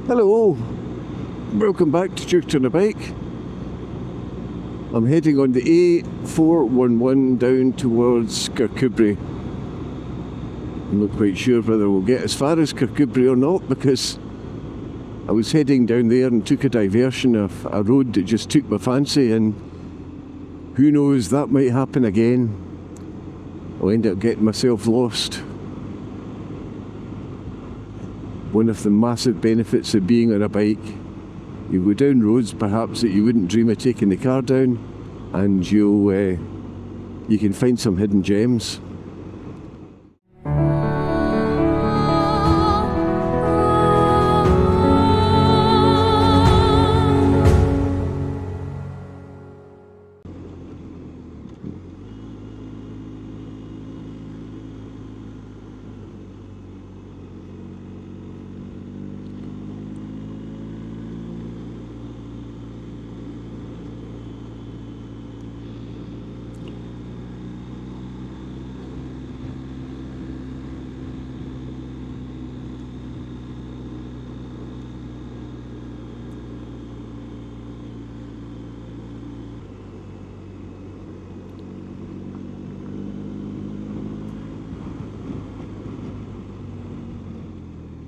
Hello, welcome back to Kirkcudbright. I'm heading on the A411 down towards Kirkcudbright. I'm not quite sure whether we'll get as far as Kirkcudbright or not, because I was heading down there and took a diversion of a road that just took my fancy, and who knows, that might happen again. I'll end up getting myself lost. One of the massive benefits of being on a bike, you go down roads perhaps that you wouldn't dream of taking the car down, and you can find some hidden gems.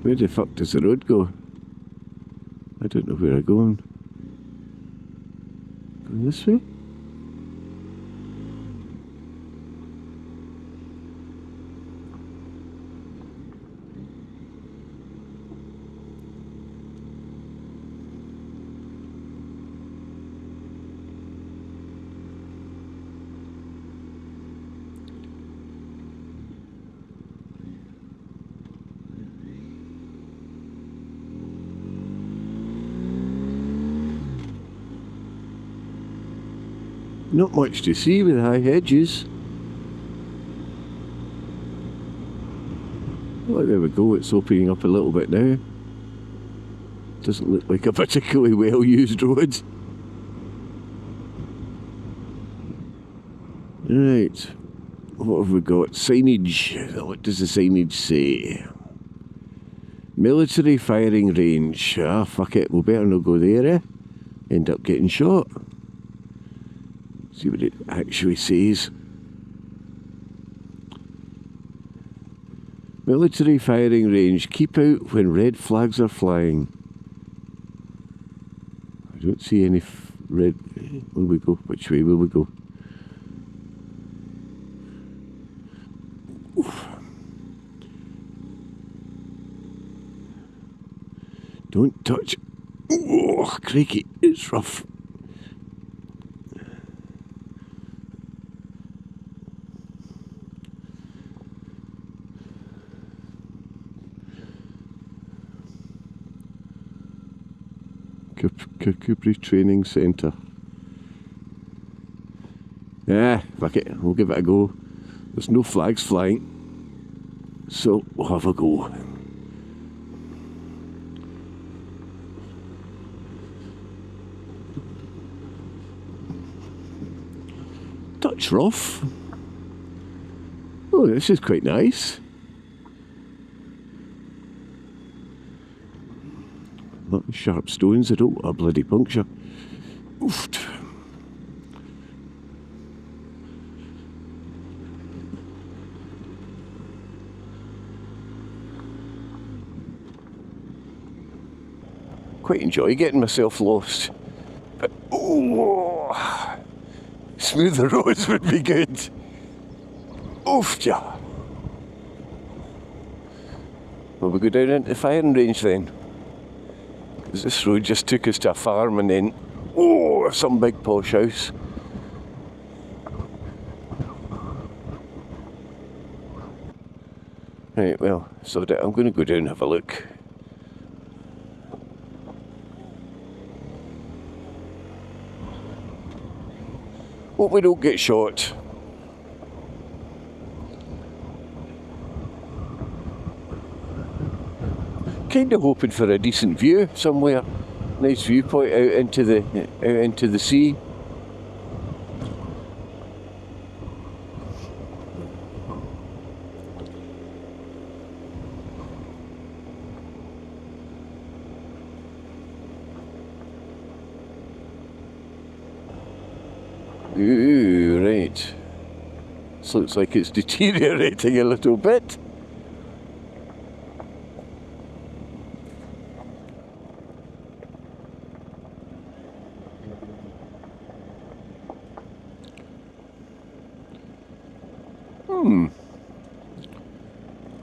Where the fuck does the road go? I don't know where I'm going. Going this way? Not much to see with high hedges. Oh, there we go, it's opening up a little bit now. Doesn't look like a particularly well used road. Right, what have we got? Signage. What does the signage say? Military firing range. Ah, fuck it, we better not go there, eh? End up getting shot. See what it actually says. Military firing range. Keep out when red flags are flying. I don't see any red. Where we go? Which way will we go? Oof. Don't touch. Oh, crikey, it's rough. Kirkcudbright Training Centre. Yeah, fuck it, we'll give it a go. There's no flags flying, so we'll have a go. Touch rough. Oh, this is quite nice. Lot of sharp stones, I don't want a bloody puncture. Oof. Quite enjoy getting myself lost. But, oh, smoother roads would be good. Oof, ja. Well, we go down into the firing range then. This road just took us to a farm and then, oh, some big posh house. Right, well, so I'm going to go down and have a look. Hope we don't get shot. Kind of hoping for a decent view somewhere. Nice viewpoint out into the sea. Ooh, right. This looks like it's deteriorating a little bit.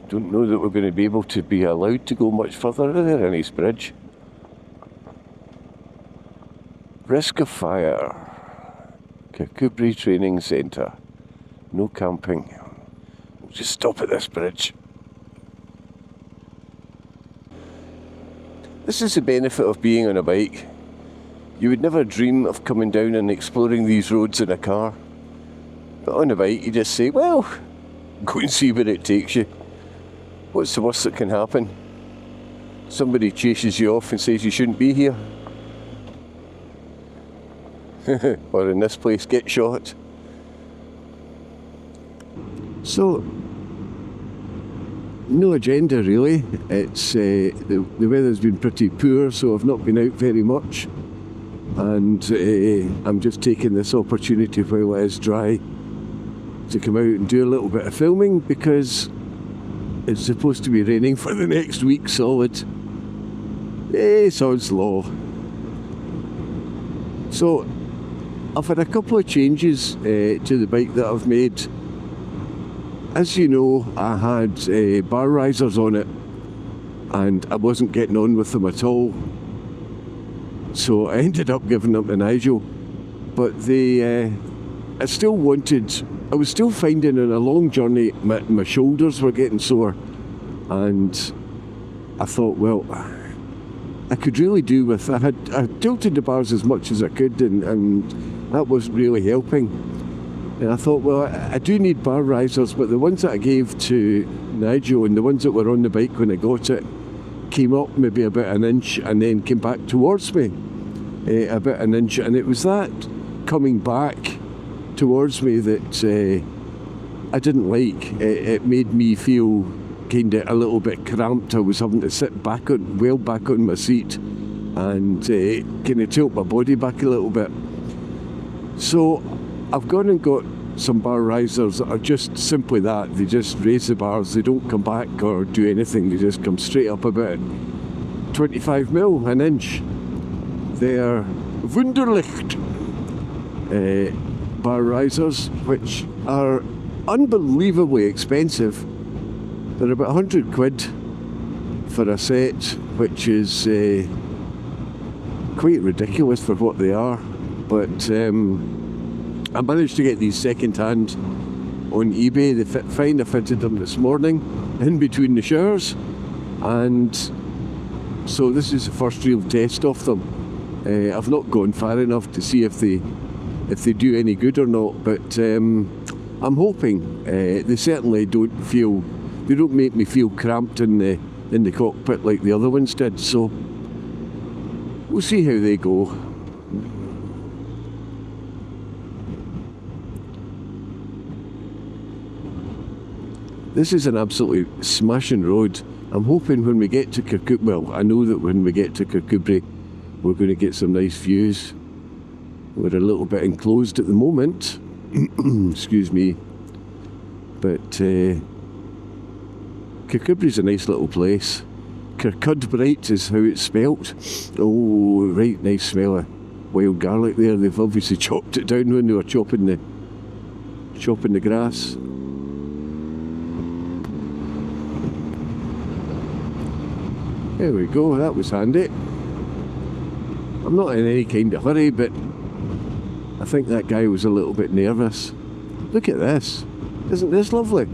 Don't know that we're going to be able to be allowed to go much further. Are there any bridge? Risk of fire. Kirkcudbright Training Centre. No camping. We'll just stop at this bridge. This is the benefit of being on a bike. You would never dream of coming down and exploring these roads in a car. But on a bike you just say, well, go and see where it takes you. What's the worst that can happen? Somebody chases you off and says you shouldn't be here. Or in this place, get shot. So, no agenda really. It's the weather's been pretty poor, so I've not been out very much. And I'm just taking this opportunity while it is dry to come out and do a little bit of filming, because it's supposed to be raining for the next week solid. Sod's law. So, I've had a couple of changes to the bike that I've made. As you know, I had bar risers on it and I wasn't getting on with them at all. So I ended up giving them to Nigel. But I was still finding in a long journey my shoulders were getting sore. And I thought, well, I could really do with, I tilted the bars as much as I could, and that wasn't really helping. And I thought, well, I do need bar risers, but the ones that I gave to Nigel and the ones that were on the bike when I got it came up maybe about an inch and then came back towards me about an inch, and it was that coming back towards me that I didn't like. It made me feel kind of a little bit cramped. I was having to sit back on my seat and kind of tilt my body back a little bit. So I've gone and got some bar risers that are just simply that. They just raise the bars, they don't come back or do anything, they just come straight up about 25mm, an inch. They're Wunderlicht bar risers, which are unbelievably expensive. They're about 100 quid for a set, which is quite ridiculous for what they are. But I managed to get these second hand on eBay. They fit fine. I fitted them this morning in between the showers, and so this is the first real test of them. I've not gone far enough to see if they do any good or not, but I'm hoping. They certainly don't make me feel cramped in the cockpit like the other ones did, so we'll see how they go. This is an absolutely smashing road. I'm hoping when we get to Kirkcudbright, I know that when we get to Kirkcudbright, we're going to get some nice views. We're a little bit enclosed at the moment, excuse me, but Kirkcudbright's a nice little place. Kirkcudbright is how it's spelt. Oh, right, nice smell of wild garlic there. They've obviously chopped it down when they were chopping the grass. There we go, that was handy. I'm not in any kind of hurry, but I think that guy was a little bit nervous. Look at this. Isn't this lovely?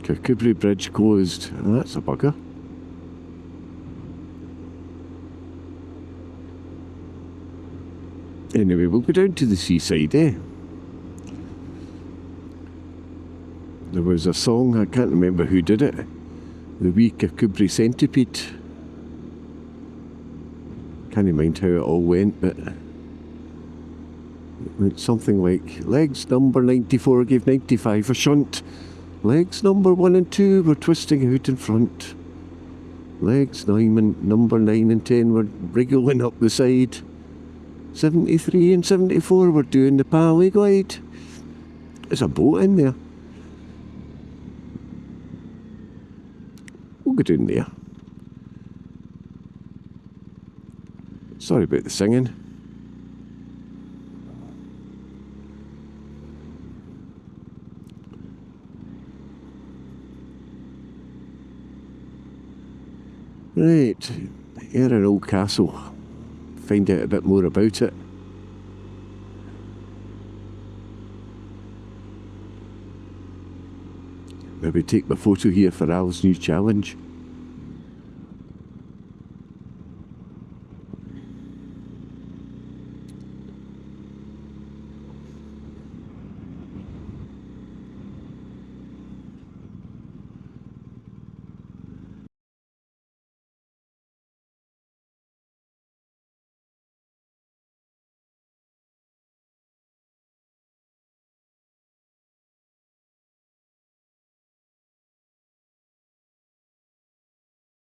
Kirkcudbright Bridge closed. Oh, that's a bugger. Anyway, we'll go down to the seaside, There was a song, I can't remember who did it. The Wee Kirkcudbright Centipede. Can't mind how it all went, but It's something like legs number 94 gave 95 a shunt. Legs number 1 and 2 were twisting out in front. Legs number 9 and 10 were wriggling up the side. 73 and 74 were doing the pally glide. There's a boat in there. We'll go down there. Sorry about the singing. Right, here an old castle. Find out a bit more about it. Maybe take my photo here for Al's new challenge.